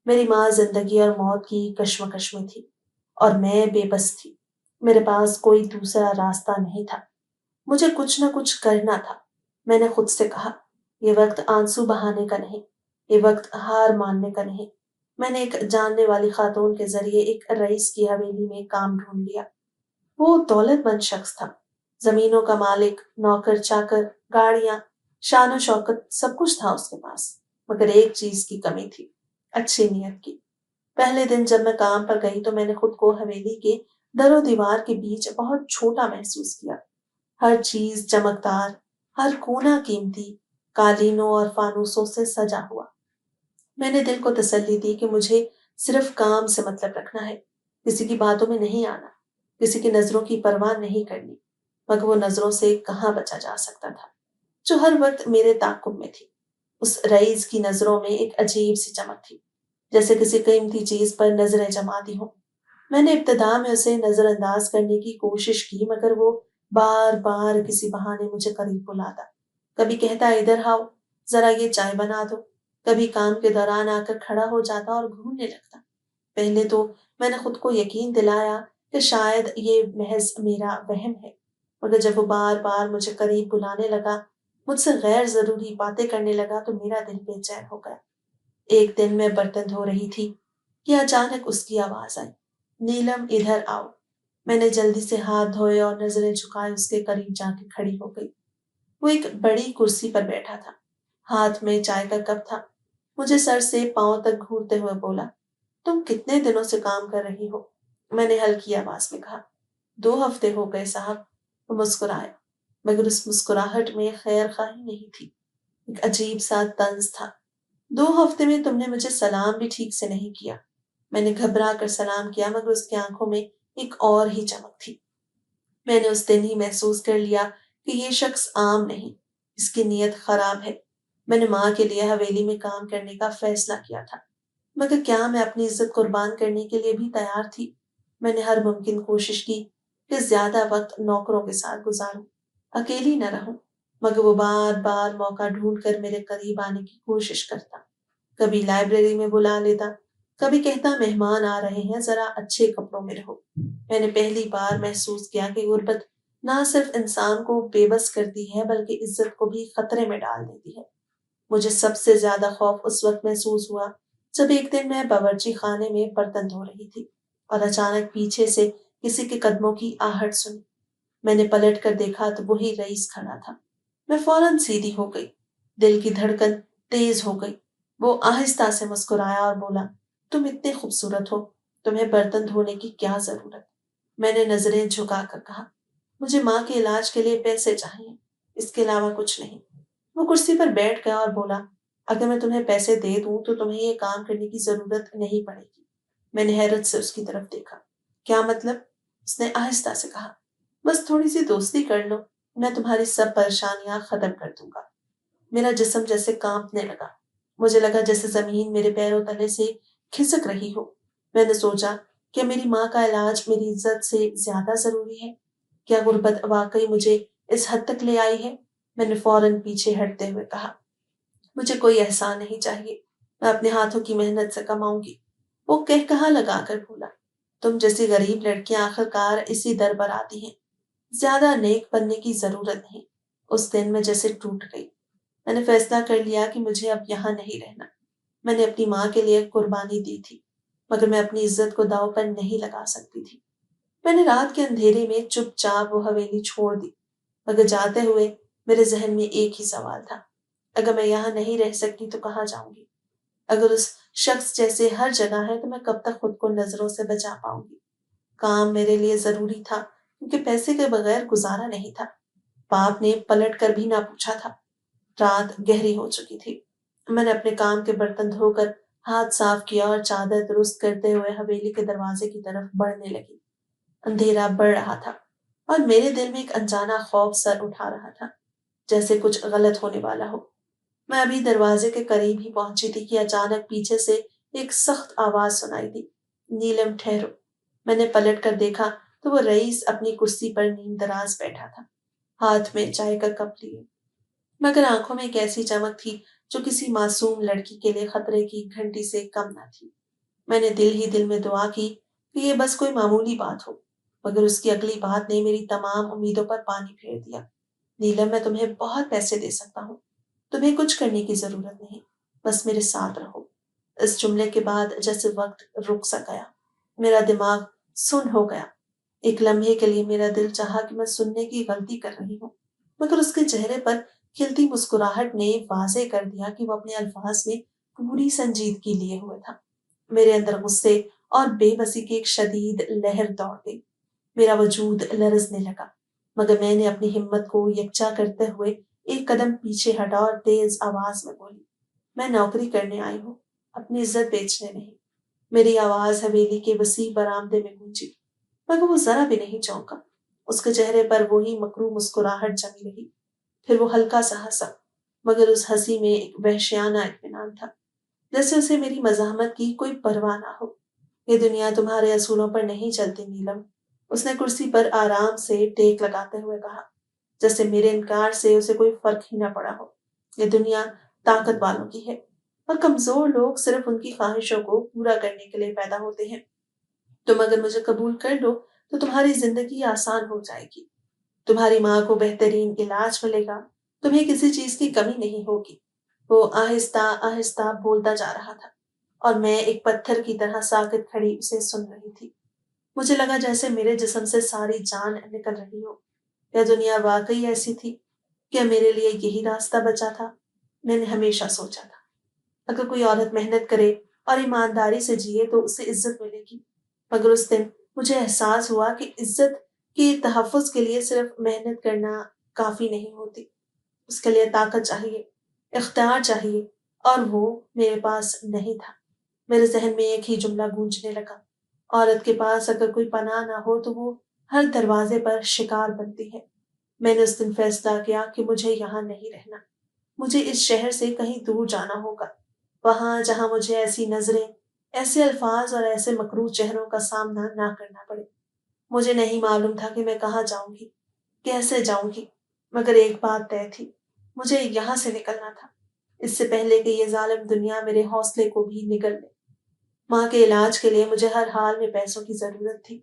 میری ماں زندگی اور موت کی کشمکش میں تھی اور میں بے بس تھی۔ میرے پاس کوئی دوسرا راستہ نہیں تھا، مجھے کچھ نہ کچھ کرنا تھا۔ میں نے خود سے کہا یہ وقت آنسو بہانے کا نہیں، یہ وقت ہار ماننے کا نہیں۔ میں نے ایک جاننے والی خاتون کے ذریعے ایک رئیس کی حویلی میں کام ڈھونڈ لیا۔ وہ دولت مند شخص تھا، زمینوں کا مالک، نوکر چاکر، گاڑیاں، شان و شوکت، سب کچھ تھا اس کے پاس، مگر ایک چیز کی کمی تھی، اچھی نیت کی۔ پہلے دن جب میں کام پر گئی تو میں نے خود کو حویلی کے در و دیوار کے بیچ بہت چھوٹا محسوس کیا۔ ہر چیز چمکدار، ہر کونا قیمتی، قالینوں اور فانوسوں سے سجا ہوا۔ میں نے دل کو تسلی دی کہ مجھے صرف کام سے مطلب رکھنا ہے، کسی کی باتوں میں نہیں آنا، کسی کی نظروں کی پرواہ نہیں کرنی۔ مگر وہ نظروں سے کہاں بچا جا سکتا تھا جو ہر وقت میرے تعاقب میں تھی۔ اس رئیس کی نظروں میں ایک عجیب سی چمک تھی، جیسے کسی قیمتی چیز پر نظریں جماتی ہوں۔ میں نے ابتدا میں اسے نظر انداز کرنے کی کوشش کی، مگر وہ بار بار کسی بہانے مجھے قریب بلاتا۔ کبھی کہتا ادھر آؤ، ذرا یہ چائے بنا دو۔ کبھی کام کے دوران آ کر کھڑا ہو جاتا اور گھورنے لگتا۔ پہلے تو میں نے خود کو یقین دلایا کہ شاید یہ محض میرا وہم ہے، مگر جب وہ بار بار مجھے قریب بلانے لگا، مجھ سے غیر ضروری باتیں کرنے لگا تو میرا دل بے چین ہو گیا۔ ایک دن میں برتن دھو رہی تھی کہ اچانک اس کی آواز آئی، نیلم ادھر آؤ۔ میں نے جلدی سے ہاتھ دھوئے اور نظریں جھکائے اس کے قریب جا کے کھڑی ہو گئی۔ وہ ایک بڑی کرسی پر بیٹھا تھا، ہاتھ میں چائے کا کپ تھا۔ مجھے سر سے پاؤں تک گھورتے ہوئے بولا تم کتنے دنوں سے کام کر رہی ہو؟ میں نے ہلکی آواز میں کہا 2 ہفتے ہو گئے صاحب۔ وہ مسکرایا، مگر اس مسکراہٹ میں خیر خواہی نہیں تھی، ایک عجیب سا طنز تھا۔ 2 ہفتے میں تم نے مجھے سلام بھی ٹھیک سے نہیں کیا۔ میں نے گھبرا کر سلام کیا، مگر اس کی آنکھوں میں ایک اور ہی چمک تھی۔ میں نے اس دن ہی محسوس کر لیا کہ یہ شخص عام نہیں، اس کی نیت خراب ہے۔ میں نے ماں کے لیے حویلی میں کام کرنے کا فیصلہ کیا تھا، مگر کیا میں اپنی عزت قربان کرنے کے لیے بھی تیار تھی؟ میں نے ہر ممکن کوشش کی کہ زیادہ وقت نوکروں کے ساتھ گزاروں، اکیلی نہ رہوں، مگر وہ بار بار موقع ڈھونڈ کر میرے قریب آنے کی کوشش کرتا۔ کبھی لائبریری میں بلا لیتا، کبھی کہتا مہمان آ رہے ہیں، ذرا اچھے کپڑوں میں رہو۔ میں نے پہلی بار محسوس کیا کہ غربت نہ صرف انسان کو بے بس کرتی ہے بلکہ عزت کو بھی خطرے میں ڈال دیتی ہے۔ مجھے سب سے زیادہ خوف اس وقت محسوس ہوا جب ایک دن میں باورچی خانے میں برتن دھو رہی تھی اور اچانک پیچھے سے کسی کے قدموں کی آہٹ سنی۔ میں نے پلٹ کر دیکھا تو وہی رئیس کھڑا تھا۔ میں فوراً سیدھی ہو گئی، دل کی دھڑکن تیز ہو گئی۔ وہ آہستہ سے مسکرایا اور بولا تم اتنے خوبصورت ہو، تمہیں برتن دھونے کی کیا ضرورت؟ میں نے نظریں جھکا کر کہا مجھے ماں کے علاج کے لیے پیسے چاہیے، اس کے علاوہ کچھ نہیں۔ وہ کرسی پر بیٹھ گیا اور بولا اگر میں تمہیں پیسے دے دوں تو تمہیں یہ کام کرنے کی ضرورت نہیں پڑے گی۔ میں نے حیرت سے اس کی طرف دیکھا۔ کیا مطلب؟ اس نے آہستہ سے کہا بس تھوڑی سی دوستی کر لو، میں تمہاری سب پریشانیاں ختم کر دوں گا۔ میرا جسم جیسے کانپنے لگا، مجھے لگا جیسے زمین میرے پیروں تلے سے کھسک رہی ہو۔ میں نے سوچا کہ میری ماں کا علاج میری عزت سے زیادہ ضروری ہے؟ کیا غربت واقعی مجھے اس حد تک لے آئی ہے؟ میں نے فوراً پیچھے ہٹتے ہوئے کہا۔ مجھے کوئی احسان نہیں چاہیے، میں اپنے ہاتھوں کی محنت سے کماؤں گی۔ وہ کہا لگا کر بولا، تم جیسی غریب لڑکیاں آخر کار اسی در پر آتی ہیں، زیادہ نیک بننے کی ضرورت نہیں۔ اس دن میں جیسے ٹوٹ گئی۔ میں نے فیصلہ کر لیا کہ مجھے اب یہاں نہیں رہنا۔ میں نے اپنی ماں کے لیے قربانی دی تھی، مگر میں اپنی عزت کو داؤ پر نہیں لگا سکتی تھی۔ میں نے رات کے اندھیرے میں چپ چاپ وہ حویلی چھوڑ دی، مگر جاتے ہوئے میرے ذہن میں ایک ہی سوال تھا، اگر میں یہاں نہیں رہ سکتی تو کہاں جاؤں گی؟ اگر اس شخص جیسے ہر جگہ ہے تو میں کب تک خود کو نظروں سے بچا پاؤں گی؟ کام میرے لیے ضروری تھا کیونکہ پیسے کے بغیر گزارا نہیں تھا۔ باپ نے پلٹ کر بھی نہ پوچھا تھا۔ رات گہری ہو چکی تھی۔ میں نے اپنے کام کے برتن دھو کر ہاتھ صاف کیا اور چادر درست کرتے ہوئے حویلی کے دروازے کی طرف بڑھنے لگی۔ اندھیرا بڑھ رہا تھا اور میرے دل میں ایک انجانا خوف سر اٹھا رہا تھا، جیسے کچھ غلط ہونے والا ہو۔ میں ابھی دروازے کے قریب ہی پہنچی تھی کہ اچانک پیچھے سے ایک سخت آواز سنائی دی، نیلم ٹھہرو۔ میں نے پلٹ کر دیکھا تو وہ رئیس اپنی کرسی پر نیم دراز بیٹھا تھا، ہاتھ میں چائے کا کپ لیے، مگر آنکھوں میں ایک ایسی چمک تھی جو کسی معصوم لڑکی کے لیے خطرے کی گھنٹی سے کم نہ تھی۔ میں نے دل ہی دل میں دعا کی کہ یہ بس کوئی معمولی بات ہو، مگر اس کی اگلی بات نے میری تمام امیدوں پر پانی پھیر دیا۔ نیلم، میں تمہیں بہت پیسے دے سکتا ہوں، تمہیں کچھ کرنے کی ضرورت نہیں، بس میرے ساتھ رہو۔ اس جملے کے بعد جیسے وقت رک سا گیا، میرا دماغ سن ہو گیا۔ ایک لمحے کے لیے میرا دل چاہا کہ میں سننے کی غلطی کر رہی ہوں، مگر اس کے چہرے پر کھلتی مسکراہٹ نے واضح کر دیا کہ وہ اپنے الفاظ میں پوری سنجیدگی لیے ہوئے تھا۔ میرے اندر غصے اور بے بسی کی ایک شدید لہر دوڑ گئی، میرا وجود لرزنے لگا، مگر میں نے اپنی ہمت کو یکجا کرتے ہوئے ایک قدم پیچھے ہٹا اور تیز آواز میں بولی، میں نوکری کرنے آئی ہوں، اپنی عزت بیچنے نہیں۔ میری آواز حویلی کے وسیع برآمدے میں گونجی، مگر وہ ذرا بھی نہیں چونکا۔ اس کے چہرے پر وہی مکروہ مسکراہٹ جمی رہی۔ پھر وہ ہلکا سا ہنسا، مگر اس ہنسی میں ایک وحشیانہ اطمینان تھا، جیسے اسے میری مزاحمت کی کوئی پرواہ نہ ہو۔ یہ دنیا تمہارے اصولوں پر نہیں چلتی نیلم، اس نے کرسی پر آرام سے ٹیک لگاتے ہوئے کہا، جیسے میرے انکار سے اسے کوئی فرق ہی نہ پڑا ہو۔ یہ دنیا طاقت والوں کی ہے اور کمزور لوگ صرف ان کی خواہشوں کو پورا کرنے کے لیے پیدا ہوتے ہیں۔ تم اگر مجھے قبول کر لو تو تمہاری زندگی آسان ہو جائے گی، تمہاری ماں کو بہترین علاج ملے گا، تمہیں کسی چیز کی کمی نہیں ہوگی۔ وہ آہستہ آہستہ بولتا جا رہا تھا اور میں ایک پتھر کی طرح ساکت کھڑی اسے سن رہی تھی۔ مجھے لگا جیسے میرے جسم سے ساری جان نکل رہی ہو۔ یہ دنیا واقعی ایسی تھی؟ کیا میرے لیے یہی راستہ بچا تھا؟ میں نے ہمیشہ سوچا تھا اگر کوئی عورت محنت کرے اور ایمانداری سے جیے تو اسے عزت ملے گی، مگر اس دن مجھے احساس ہوا کہ عزت کے تحفظ کے لیے صرف محنت کرنا کافی نہیں ہوتی، اس کے لیے طاقت چاہیے، اختیار چاہیے، اور وہ میرے پاس نہیں تھا۔ میرے ذہن میں ایک ہی جملہ گونجنے لگا، عورت کے پاس اگر کوئی پناہ نہ ہو تو وہ ہر دروازے پر شکار بنتی ہے۔ میں نے اس دن فیصلہ کیا کہ مجھے یہاں نہیں رہنا، مجھے اس شہر سے کہیں دور جانا ہوگا، وہاں جہاں مجھے ایسی نظریں، ایسے الفاظ اور ایسے مکروہ چہروں کا سامنا نہ کرنا پڑے۔ مجھے نہیں معلوم تھا کہ میں کہاں جاؤں گی، کیسے جاؤں گی، مگر ایک بات طے تھی، مجھے یہاں سے نکلنا تھا، اس سے پہلے کہ یہ ظالم دنیا میرے حوصلے کو بھی نگل لے۔ ماں کے علاج کے لیے مجھے ہر حال میں پیسوں کی ضرورت تھی،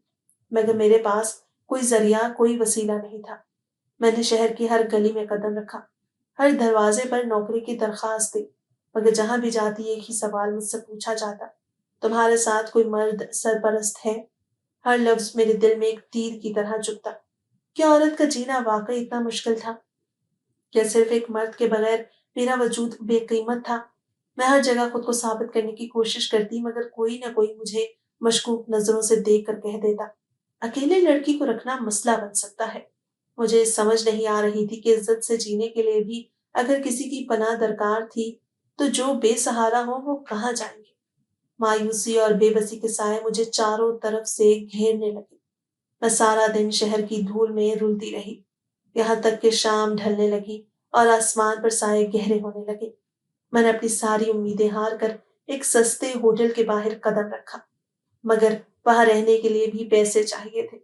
مگر میرے پاس کوئی ذریعہ، کوئی وسیلہ نہیں تھا۔ میں نے شہر کی ہر گلی میں قدم رکھا، ہر دروازے پر نوکری کی درخواست دی، مگر جہاں بھی جاتی ایک ہی سوال مجھ سے پوچھا جاتا، تمہارے ساتھ کوئی مرد سرپرست ہے؟ ہر لفظ میرے دل میں ایک تیر کی طرح چبھتا۔ کیا عورت کا جینا واقعی اتنا مشکل تھا؟ کیا صرف ایک مرد کے بغیر میرا وجود بے قیمت تھا؟ میں ہر جگہ خود کو ثابت کرنے کی کوشش کرتی، مگر کوئی نہ کوئی مجھے مشکوک نظروں سے دیکھ کر کہہ دیتا، اکیلے لڑکی کو رکھنا مسئلہ بن سکتا ہے۔ مجھے سمجھ نہیں آ رہی تھی کہ عزت سے جینے کے لیے بھی اگر کسی کی پناہ درکار تھی تو جو بے سہارا ہو وہ کہاں جائیں گے؟ مایوسی اور بے بسی کے سائے مجھے چاروں طرف سے گھیرنے لگے۔ میں سارا دن شہر کی دھول میں رلتی رہی، یہاں تک کہ شام ڈھلنے لگی اور آسمان پر سائے گہرے ہونے لگے۔ میں نے اپنی ساری امیدیں ہار کر ایک سستے ہوٹل کے باہر قدم رکھا، مگر وہاں رہنے کے لیے بھی پیسے چاہیے تھے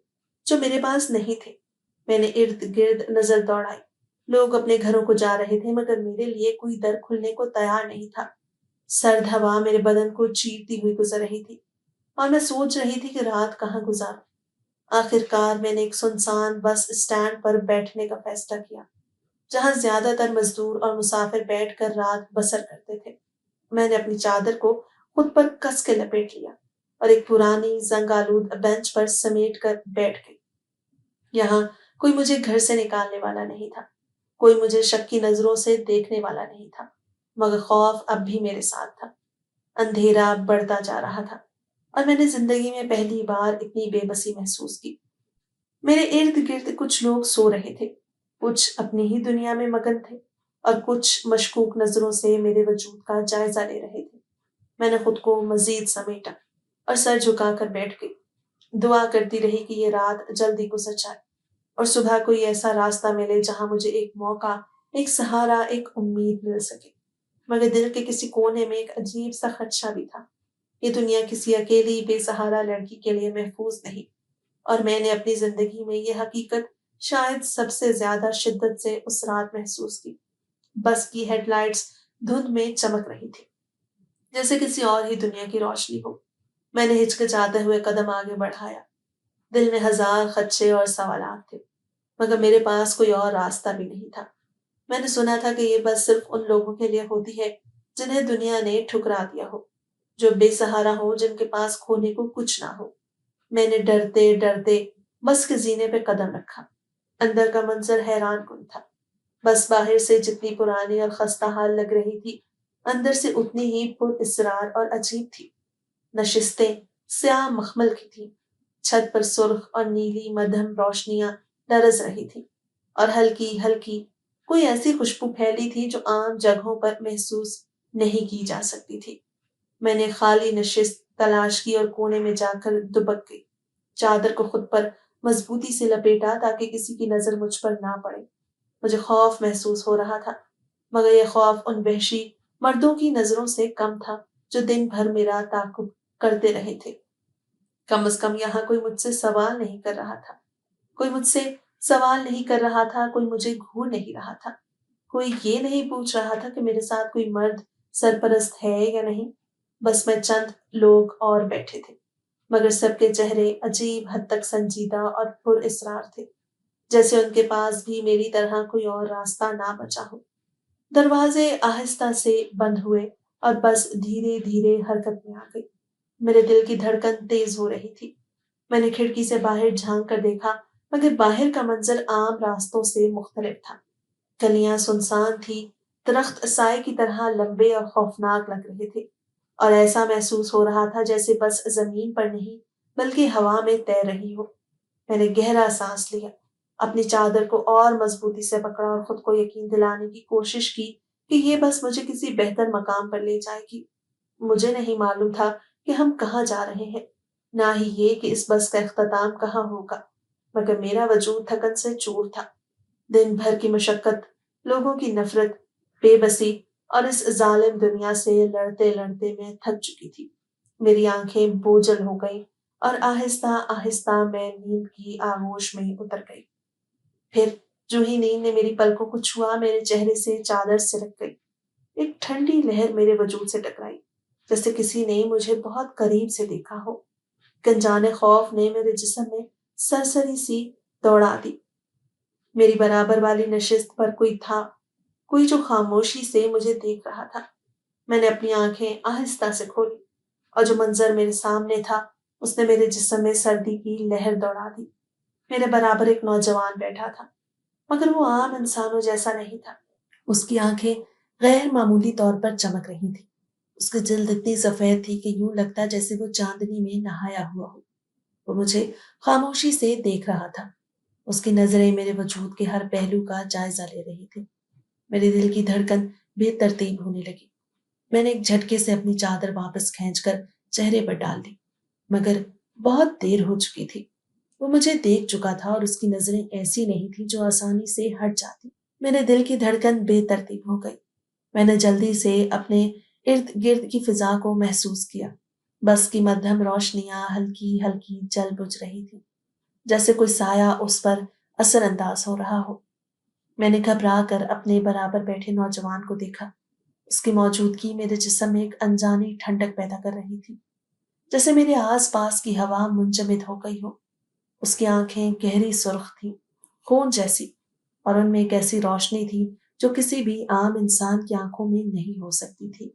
جو میرے پاس نہیں تھے۔ میں نے ارد گرد نظر دوڑائی۔ لوگ اپنے گھروں کو جا رہے تھے مگر میرے لیے کوئی در کھلنے کو تیار نہیں تھا۔ سرد ہوا میرے بدن کو چیرتی ہوئی گزر رہی تھی اور میں سوچ رہی تھی کہ رات کہاں گزاروں۔ آخر کار میں نے ایک سنسان بس اسٹینڈ پر بیٹھنے کا فیصلہ کیا، جہاں زیادہ تر مزدور اور مسافر بیٹھ کر رات بسر کرتے تھے۔ میں نے اپنی چادر کو خود پر کس کے لپیٹ لیا اور ایک پرانی زنگ آلود بینچ پر سمیٹ کر بیٹھ گئی۔ یہاں کوئی مجھے گھر سے نکالنے والا نہیں تھا، کوئی مجھے شکی نظروں سے دیکھنے والا نہیں تھا، مگر خوف اب بھی میرے ساتھ تھا۔ اندھیرا بڑھتا جا رہا تھا اور میں نے زندگی میں پہلی بار اتنی بے بسی محسوس کی۔ میرے ارد گرد کچھ لوگ سو رہے تھے، کچھ اپنی ہی دنیا میں مگن تھے اور کچھ مشکوک نظروں سے میرے وجود کا جائزہ لے رہے تھے۔ میں نے خود کو مزید سمیٹا اور سر جھکا کر بیٹھ گئی، دعا کرتی رہی کہ یہ رات جلدی گزر جائے اور صبح کوئی ایسا راستہ ملے جہاں مجھے ایک موقع، ایک سہارا، ایک امید مل سکے۔ مگر دل کے کسی کونے میں ایک عجیب سا خدشہ بھی تھا۔ یہ دنیا کسی اکیلی بے سہارا لڑکی کے لیے محفوظ نہیں، اور میں نے اپنی زندگی میں یہ حقیقت شاید سب سے زیادہ شدت سے اس رات محسوس کی۔ بس کی ہیڈ لائٹس دھند میں چمک رہی تھی، جیسے کسی اور ہی دنیا کی روشنی ہو۔ میں نے ہچکچاتے ہوئے قدم آگے بڑھایا۔ دل میں ہزار خدشے اور سوالات تھے، مگر میرے پاس کوئی اور راستہ بھی نہیں تھا۔ میں نے سنا تھا کہ یہ بس صرف ان لوگوں کے لیے ہوتی ہے جنہیں دنیا نے ٹھکرا دیا ہو، جو بے سہارا ہو، جن کے پاس کھونے کو کچھ نہ ہو۔ میں نے ڈرتے ڈرتے بس کے زینے پہ قدم رکھا۔ اندر کا منظر حیران کن تھا۔ بس باہر سے جتنی پرانی اور خستہ حال لگ رہی تھی، اندر سے اتنی ہی پر اسرار اور عجیب تھی۔ نشستیں سیاہ مخمل کی تھیں، چھت پر سرخ اور نیلی مدھم روشنیاں لرز رہی تھیں، اور ہلکی ہلکی کوئی ایسی خوشبو پھیلی تھی جو عام جگہوں پر محسوس نہیں کی جا سکتی تھی۔ میں نے خالی نشست تلاش کی اور کونے میں جا کر دبک گئی، چادر کو خود پر مضبوطی سے لپیٹا تاکہ کسی کی نظر مجھ پر نہ پڑے۔ مجھے خوف محسوس ہو رہا تھا، مگر یہ خوف ان وحشی مردوں کی نظروں سے کم تھا جو دن بھر میرا تعاقب کرتے رہے تھے۔ کم از کم یہاں کوئی مجھ سے سوال نہیں کر رہا تھا، کوئی مجھ سے سوال نہیں کر رہا تھا، کوئی مجھے گھور نہیں رہا تھا، کوئی یہ نہیں پوچھ رہا تھا کہ میرے ساتھ کوئی مرد سرپرست ہے یا نہیں۔ بس میں چند لوگ اور بیٹھے تھے، مگر سب کے چہرے عجیب حد تک سنجیدہ اور پر اسرار تھے، جیسے ان کے پاس بھی میری طرح کوئی اور راستہ نہ بچا ہو۔ دروازے آہستہ سے بند ہوئے اور بس دھیرے دھیرے حرکت میں آ گئی۔ میرے دل کی دھڑکن تیز ہو رہی تھی۔ میں نے کھڑکی سے باہر جھانک کر دیکھا، مگر باہر کا منظر عام راستوں سے مختلف تھا۔ گلیاں سنسان تھی، درخت سائے کی طرح لمبے اور خوفناک لگ رہے تھے، اور ایسا محسوس ہو رہا تھا جیسے بس زمین پر نہیں بلکہ ہوا میں تیر رہی ہو۔ میں نے گہرا سانس لیا، اپنی چادر کو اور مضبوطی سے پکڑا اور خود کو یقین دلانے کی کوشش کی کہ یہ بس مجھے کسی بہتر مقام پر لے جائے گی۔ مجھے نہیں معلوم تھا کہ ہم کہاں جا رہے ہیں، نہ ہی یہ کہ اس بس کا اختتام کہاں ہوگا، مگر میرا وجود تھکن سے چور تھا۔ دن بھر کی مشقت، لوگوں کی نفرت، بے بسی اور اس ظالم دنیا سے لڑتے لڑتے میں تھک چکی تھی۔ میری آنکھیں بوجھل ہو گئیں اور آہستہ آہستہ میں نیند کی آغوش میں اتر گئی۔ پھر جو ہی نیند نے میری پلکوں کو چھوا، میرے چہرے سے چادر سرک گئی۔ ایک ٹھنڈی لہر میرے وجود سے ٹکرائی، جیسے کسی نے مجھے بہت قریب سے دیکھا ہو۔ گنجانے خوف نے میرے جسم میں سرسری سی دوڑا دی۔ میری برابر والی نشست پر کوئی تھا، کوئی جو خاموشی سے مجھے دیکھ رہا تھا۔ میں نے اپنی آنکھیں آہستہ سے کھولی، اور جو منظر میرے سامنے تھا اس نے میرے جسم میں سردی کی لہر دوڑا دی۔ میرے برابر ایک نوجوان بیٹھا تھا، مگر وہ عام انسانوں جیسا نہیں تھا۔ اس کی آنکھیں غیر معمولی طور پر چمک رہی تھیں، اس کی جلد اتنی سفید تھی کہ یوں لگتا جیسے وہ چاندنی میں نہایا ہوا ہو۔ وہ مجھے خاموشی سے دیکھ رہا تھا، اس کی نظریں میرے وجود کے ہر پہلو کا جائزہ لے رہی تھی۔ میرے دل کی دھڑکن بے ترتیب ہونے لگی۔ میں نے ایک جھٹکے سے اپنی چادر واپس کھینچ کر چہرے پر ڈال دی، مگر بہت دیر ہو چکی تھی۔ وہ مجھے دیکھ چکا تھا اور اس کی نظریں ایسی نہیں تھی جو آسانی سے ہٹ جاتی۔ میرے دل کی دھڑکن بے ترتیب ہو گئی۔ میں نے جلدی سے اپنے ارد گرد کی فضا کو محسوس کیا۔ بس کی مدھم روشنیاں ہلکی ہلکی جل بجھ رہی تھی، جیسے کوئی سایہ اس پر اثر انداز ہو رہا ہو۔ میں نے گھبرا کر اپنے برابر بیٹھے نوجوان کو دیکھا۔ اس کی موجودگی میرے جسم میں ایک انجانی ٹھنڈک پیدا کر رہی تھی، جیسے میرے آس پاس کی ہوا منجمد ہو گئی ہو۔ اس کی آنکھیں گہری سرخ تھیں، خون جیسی، اور ان میں ایک ایسی روشنی تھی جو کسی بھی عام انسان کی آنکھوں میں نہیں ہو سکتی تھی۔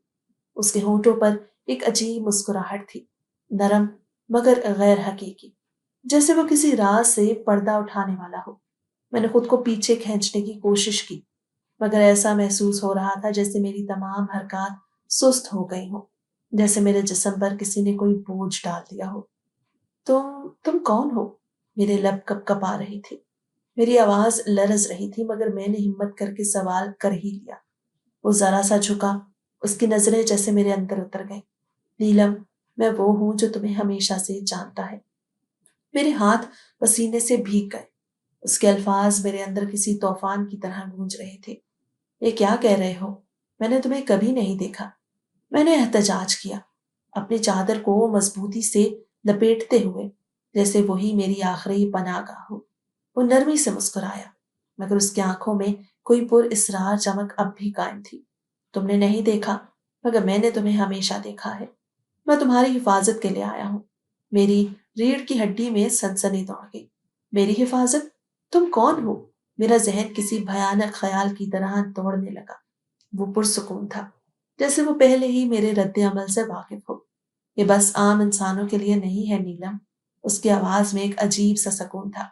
اس کے ہونٹوں پر ایک عجیب مسکراہٹ تھی، نرم مگر غیر حقیقی، جیسے وہ کسی راز سے پردہ اٹھانے والا ہو۔ میں نے خود کو پیچھے کھینچنے کی کوشش کی، مگر ایسا محسوس ہو رہا تھا جیسے میری تمام حرکات سست ہو گئی ہوں، جیسے میرے جسم پر کسی نے کوئی بوجھ ڈال دیا ہو۔ تم کون ہو؟ میرے لب کپ کپا رہی تھی، میری آواز لرز رہی تھی، مگر میں نے ہمت کر کے سوال کر ہی لیا۔ وہ ذرا سا جھکا، اس کی نظریں جیسے میرے اندر اتر گئیں۔ نیلم، میں وہ ہوں جو تمہیں ہمیشہ سے جانتا ہے۔ میرے ہاتھ پسینے سے بھیگ گئے۔ اس کے الفاظ میرے اندر کسی طوفان کی طرح گونج رہے تھے۔ یہ کیا کہہ رہے ہو؟ میں نے تمہیں کبھی نہیں دیکھا۔ میں نے احتجاج کیا، اپنی چادر کو مضبوطی سے لپیٹتے ہوئے، جیسے وہی میری آخری پناہ گاہ ہو۔ وہ نرمی سے مسکرایا، مگر اس کی آنکھوں میں کوئی پر اسرار چمک اب بھی قائم تھی۔ تم نے نہیں دیکھا، مگر میں نے تمہیں ہمیشہ دیکھا ہے۔ میں تمہاری حفاظت کے لیے آیا ہوں۔ میری ریڑھ کی ہڈی میں سنسنی دوڑ گئی۔ میری حفاظت؟ تم کون ہو؟ میرا ذہن کسی بھیانک خیال کی طرح دوڑنے لگا۔ وہ پرسکون تھا، جیسے وہ پہلے ہی میرے رد عمل سے واقف ہو۔ یہ بس عام انسانوں کے لیے نہیں ہے نیلم۔ اس کی آواز میں ایک عجیب سا سکون تھا،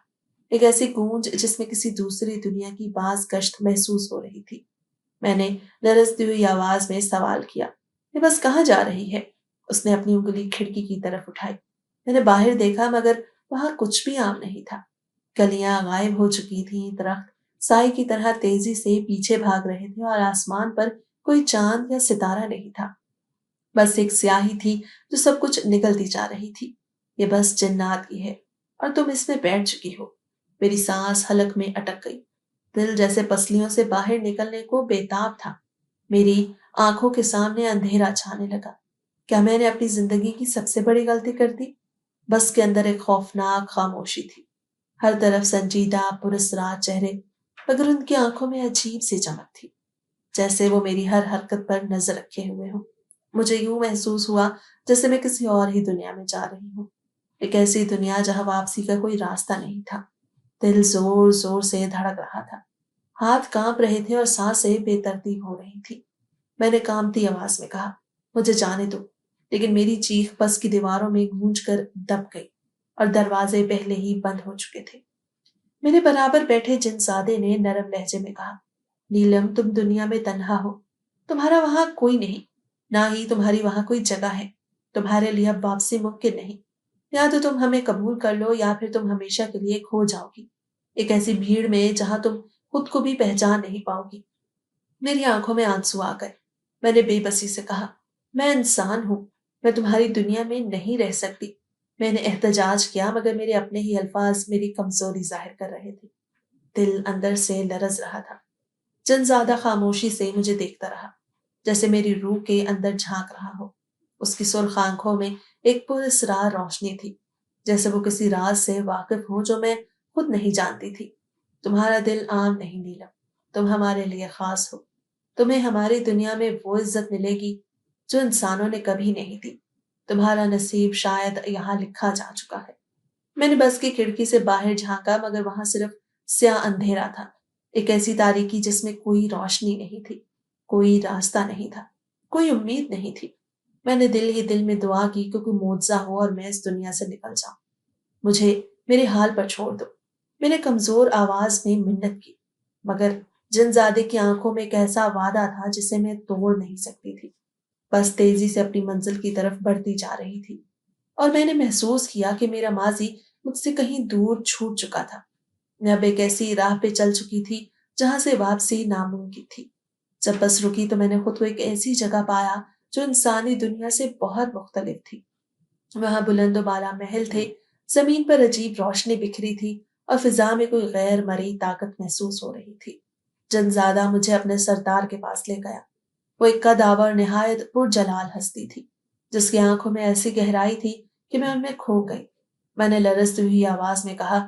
ایک ایسی گونج جس میں کسی دوسری دنیا کی باز گشت محسوس ہو رہی تھی۔ میں نے لرزتی ہوئی آواز میں سوال کیا، یہ بس کہاں جا رہی ہے؟ اس نے اپنی انگلی کھڑکی کی طرف اٹھائی۔ میں نے باہر دیکھا، مگر وہاں کچھ بھی عام نہیں تھا۔ کلیاں غائب ہو چکی تھیں، درخت سائے کی طرح تیزی سے پیچھے بھاگ رہے تھے، اور آسمان پر کوئی چاند یا ستارہ نہیں تھا۔ بس ایک سیاہی تھی جو سب کچھ نگلتی جا رہی تھی۔ یہ بس جنات کی ہے، اور تم اس میں بیٹھ چکی ہو۔ میری سانس حلق میں اٹک گئی، دل جیسے پسلیوں سے باہر نکلنے کو بےتاب تھا۔ میری آنکھوں کے سامنے اندھیرا چھانے لگا۔ کیا میں نے اپنی زندگی کی سب سے بڑی غلطی کر دی؟ بس کے اندر ایک خوفناک خاموشی تھی، ہر طرف سنجیدہ پراسرار چہرے، مگر ان کی آنکھوں میں عجیب سی چمک تھی، جیسے وہ میری ہر حرکت پر نظر رکھے ہوئے ہوں۔ مجھے یوں محسوس ہوا جیسے میں کسی اور ہی دنیا میں جا رہی ہوں، ایک ایسی دنیا جہاں واپسی کا کوئی راستہ نہیں تھا۔ دل زور زور سے دھڑک رہا تھا، ہاتھ کانپ رہے تھے، اور سانسیں بے ترتیب ہو رہی تھی۔ میں نے کانپتی آواز میں کہا، مجھے جانے دو، لیکن میری چیخ بس کی دیواروں میں گونج کر دب گئی، اور دروازے پہلے ہی بند ہو چکے تھے۔ میرے برابر بیٹھے جن زادے نے نرم لہجے میں کہا، نیلم، تم دنیا میں تنہا ہو، تمہارا وہاں کوئی نہیں، نہ ہی تمہاری وہاں کوئی جگہ ہے۔ تمہارے لیے اب واپسی ممکن نہیں، یا تو تم ہمیں قبول کر لو، یا پھر تم ہمیشہ کے لیے کھو جاؤ گی، ایک ایسی بھیڑ میں جہاں تم خود کو بھی پہچان نہیں پاؤ گی۔ میری آنکھوں میں آنسو آ گئے۔ میں نے بے بسی سے کہا، میں انسان ہوں، میں تمہاری دنیا میں نہیں رہ سکتی۔ میں نے احتجاج کیا، مگر میرے اپنے ہی الفاظ میری کمزوری ظاہر کر رہے تھے۔ دل اندر سے لرز رہا تھا۔ جنزادہ خاموشی سے مجھے دیکھتا رہا، جیسے میری روح کے اندر جھانک رہا ہو۔ اس کی سرخ آنکھوں میں ایک پراسرار روشنی تھی، جیسے وہ کسی راز سے واقف ہو جو میں خود نہیں جانتی تھی۔ تمہارا دل عام نہیں نیلم، تم ہمارے لیے خاص ہو۔ تمہیں ہماری دنیا میں وہ عزت ملے گی جو انسانوں نے کبھی نہیں دی۔ تمہارا نصیب شاید یہاں لکھا جا چکا ہے۔ میں نے بس کی کھڑکی سے باہر جھانکا، مگر وہاں صرف سیاہ اندھیرا تھا، ایک ایسی تاریکی جس میں کوئی روشنی نہیں تھی، کوئی راستہ نہیں تھا، کوئی امید نہیں تھی۔ میں نے دل ہی دل میں دعا کی کہ کوئی معجزہ ہو اور میں اس دنیا سے نکل جاؤں۔ مجھے میرے حال پر چھوڑ دو، میں نے کمزور آواز میں منت کی، مگر جنزادے کی آنکھوں میں ایک ایسا وعدہ تھا جسے میں توڑ نہیں سکتی تھی۔ بس تیزی سے اپنی منزل کی طرف بڑھتی جا رہی تھی، اور میں نے محسوس کیا کہ میرا ماضی مجھ سے کہیں دور چھوٹ چکا تھا۔ میں اب ایک ایسی راہ پہ چل چکی تھی جہاں سے واپسی ناممکن تھی۔ جب بس رکی تو میں نے خود کو ایک ایسی جگہ پایا جو انسانی دنیا سے بہت مختلف تھی۔ وہاں بلند و بالا محل تھے، زمین پر عجیب روشنی بکھری تھی، اور فضا میں کوئی غیر مرئی طاقت محسوس ہو رہی تھی۔ جنزادہ مجھے اپنے سردار کے پاس لے گیا۔ وہ ایک قدآور نہایت پرجلال ہستی تھی، جس کی آنکھوں میں ایسی گہرائی تھی کہ میں ان میں کھو گئی۔ میں نے لرزتی ہوئی آواز میں کہا،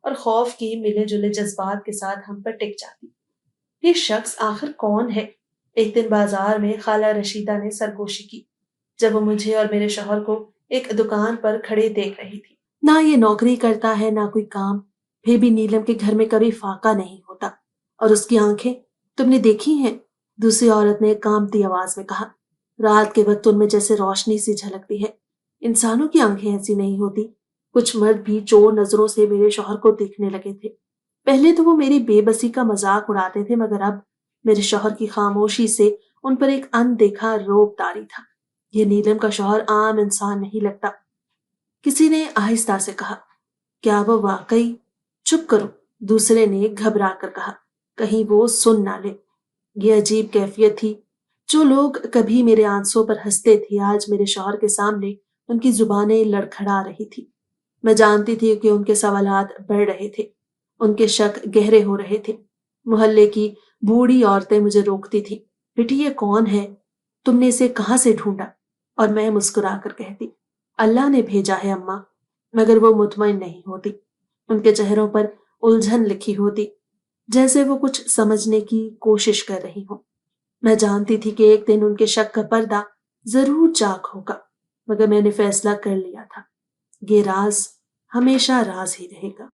اور خوف کی ملے جلے جذبات کے ساتھ ہم پر ٹک جاتی۔ یہ شخص آخر کون ہے؟ ایک دن بازار میں خالہ رشیدہ نے سرگوشی کی جب وہ مجھے اور میرے شوہر کو ایک دکان پر کھڑے دیکھ رہی تھی۔ نہ یہ نوکری کرتا ہے نہ کوئی کام، پھر بھی نیلم کے گھر میں کبھی فاقہ نہیں ہوتا، اور اس کی آنکھیں تم نے دیکھی ہیں؟ دوسری عورت نے کانپتی آواز میں کہا۔ رات کے وقت ان میں جیسے روشنی سی جھلکتی ہے۔ انسانوں کی آنکھیں ایسی نہیں ہوتی۔ کچھ مرد بھی چور نظروں سے میرے شوہر کو دیکھنے لگے تھے۔ پہلے تو وہ میری بے بسی کا مذاق اڑاتے تھے، مگر اب میرے شوہر کی خاموشی سے ان پر ایک اندیکھا رعب طاری تھا۔ یہ نیلم کا شوہر عام انسان نہیں لگتا، کسی نے آہستہ سے کہا۔ کیا وہ واقعی؟ چپ کرو، دوسرے نے گھبرا کر کہا، کہیں وہ سن نہ لے۔ یہ عجیب کیفیت تھی۔ جو لوگ کبھی میرے آنسوں پر ہنستے تھے آج میرے شوہر کے سامنے ان کی زبانیں لڑکھڑا رہی تھی۔ میں جانتی تھی کہ ان کے سوالات بڑھ رہے تھے، ان کے شک گہرے ہو رہے تھے۔ محلے کی بوڑھی عورتیں مجھے روکتی تھیں۔ بیٹی یہ کون ہے؟ تم نے اسے کہاں سے ڈھونڈا؟ اور میں مسکرا کر کہتی، اللہ نے بھیجا ہے اماں، مگر وہ مطمئن نہیں ہوتی۔ ان کے چہروں پر الجھن لکھی ہوتی، جیسے وہ کچھ سمجھنے کی کوشش کر رہی ہوں۔ میں جانتی تھی کہ ایک دن ان کے شک کا پردہ ضرور چاک ہوگا، مگر میں نے فیصلہ کر لیا تھا، یہ راز ہمیشہ راز ہی رہے گا۔